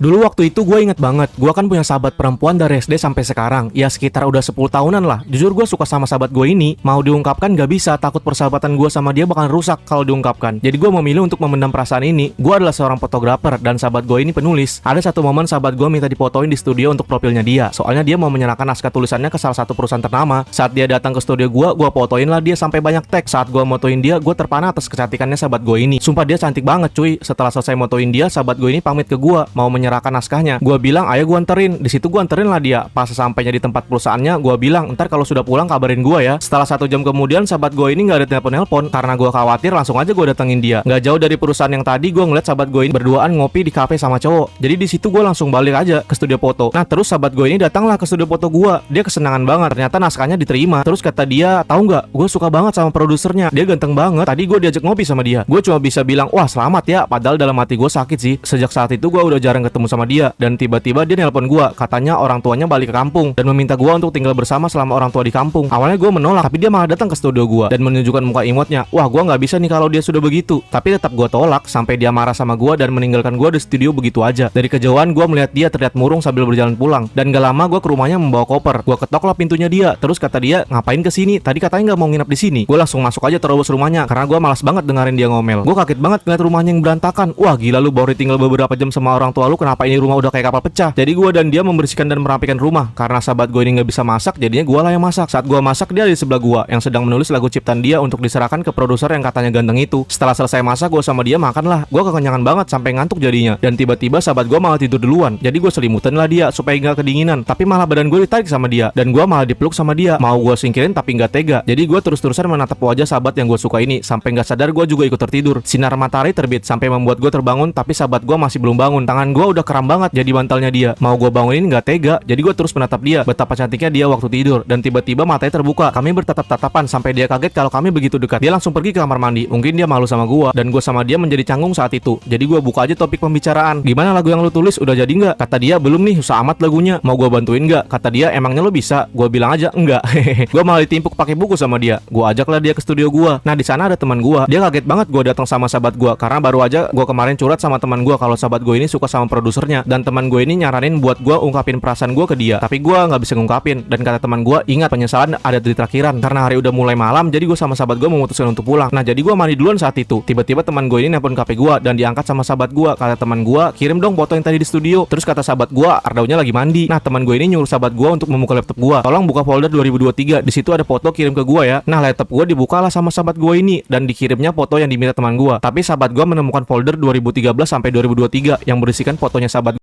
Dulu waktu itu gue inget banget, gue kan punya sahabat perempuan dari SD sampai sekarang. Ya sekitar udah 10 tahunan lah. Jujur gue suka sama sahabat gue ini. Mau diungkapkan gak bisa, takut persahabatan gue sama dia bakal rusak kalau diungkapkan. Jadi gue memilih untuk memendam perasaan ini. Gue adalah seorang fotografer dan sahabat gue ini penulis. Ada satu momen sahabat gue minta difotoin di studio untuk profilnya dia. Soalnya dia mau menyerahkan naskah tulisannya ke salah satu perusahaan ternama. Saat dia datang ke studio gue fotoin lah dia sampai banyak tag. Saat gue motoin dia, gue terpana atas kecantikannya sahabat gue ini. Sumpah dia cantik banget cuy. Setelah selesai motoin dia, sahabat gue ini pamit ke gue mau menyerahkan naskahnya. Gue bilang, ayo gue anterin. Di situ gue anterin lah dia. Pas sampainya di tempat perusahaannya, gue bilang, ntar kalau sudah pulang kabarin gue ya. Setelah 1 jam kemudian, sahabat gue ini nggak ada telepon-nelpon. Karena gue khawatir, langsung aja gue datengin dia. Nggak jauh dari perusahaan yang tadi, gue ngeliat sahabat gue ini berduaan ngopi di kafe sama cowok. Jadi di situ gue langsung balik aja ke studio foto. Nah terus sahabat gue ini datanglah ke studio foto gue. Dia kesenangan banget. Ternyata naskahnya diterima. Terus kata dia, tahu nggak? Gue suka banget sama produsernya. Dia ganteng banget. Tadi gue diajak ngopi sama dia. Gue cuma bisa bilang, wah selamat ya. Padahal dalam hati gue sakit sih. Sejak saat itu gue udah jarang ketemu sama dia. Dan tiba-tiba dia nelpon gue, katanya orang tuanya balik ke kampung dan meminta gue untuk tinggal bersama selama orang tua di kampung. Awalnya gue menolak, tapi dia malah datang ke studio gue dan menunjukkan muka imutnya. Wah, gue nggak bisa nih kalau dia sudah begitu. Tapi tetap gue tolak sampai dia marah sama gue dan meninggalkan gue di studio begitu aja. Dari kejauhan gue melihat dia terlihat murung sambil berjalan pulang. Dan gak lama gue ke rumahnya membawa koper. Gue ketok lah pintunya dia. Terus kata dia, ngapain kesini? Tadi katanya nggak mau nginep di sini. Gue langsung masuk aja terobos rumahnya karena gue malas banget dengerin dia ngomel. Gue kaget banget ngeliat rumahnya yang berantakan. Wah gila lu, baru tinggal beberapa jam sama orang tua lu, kenapa ini rumah udah kayak kapal pecah? Jadi gue dan dia membersihkan dan merapikan rumah. Karena sahabat gue ini nggak bisa masak, jadinya gue lah yang masak. Saat gue masak, dia di sebelah gue yang sedang menulis lagu ciptaan dia untuk diserahkan ke produser yang katanya ganteng itu. Setelah selesai masak, gue sama dia makan lah. Gue kekenyangan banget sampai ngantuk jadinya. Dan tiba-tiba sahabat gue malah tidur duluan. Jadi gue selimutan lah dia supaya nggak kedinginan. Tapi malah badan gue ditarik sama dia dan gue malah dipeluk sama dia. Mau gue singkirin tapi nggak tega. Jadi gue terus-terusan menatap wajah sahabat yang gue suka ini sampai nggak sadar gue juga ikut tertidur. Sinar matahari terbit sampai membuat gue terbangun, tapi sahabat gue masih belum bangun. Tangan gue udah kram banget jadi bantalnya dia. Mau gue bangunin nggak tega. Jadi gue terus menatap dia, betapa cantiknya dia waktu tidur. Dan tiba-tiba matanya terbuka. Kami bertatap-tatapan sampai dia kaget kalau kami begitu dekat. Dia langsung pergi ke kamar mandi. Mungkin dia malu sama gue dan gue sama dia menjadi canggung saat itu. Jadi gue buka aja topik pembicaraan. Gimana lagu yang lu tulis, udah jadi nggak? Kata dia, belum nih, susah amat lagunya. Mau gue bantuin nggak? Kata dia, emangnya lu bisa? Gue bilang aja enggak. Gue malah ditimpuk pakai buku sama dia. Gue ajaklah dia ke studio gue. Nah di sana ada teman gue. Dia kaget banget gue datang sama sahabat gue karena baru aja gue kemarin curhat sama teman gue kalau sahabat gue ini suka sama produsernya. Dan teman gue ini nyaranin buat gue ungkapin perasaan gue ke dia. Tapi gue nggak bisa ngungkapin. Dan kata teman gue, ingat penyesalan ada di terakhiran. Karena hari udah mulai malam, jadi gue sama sahabat gue memutuskan untuk pulang. Nah jadi gue mandi duluan saat itu. Tiba-tiba teman gue ini nelpon HP gue dan diangkat sama sahabat gue. Kata teman gue, kirim dong foto yang tadi di studio. Terus kata sahabat gue, Ardaunya lagi mandi. Nah teman gue ini nyuruh sahabat gue untuk membuka laptop gue. Tolong buka folder 2023. Di situ ada foto, kirim ke gue ya. Nah laptop gue dibukalah sama sahabat gue ini dan dikirimnya foto yang diminta teman gue. Tapi sahabat gue menemukan folder 2013 sampai 2023 yang berisikan fotonya sahabat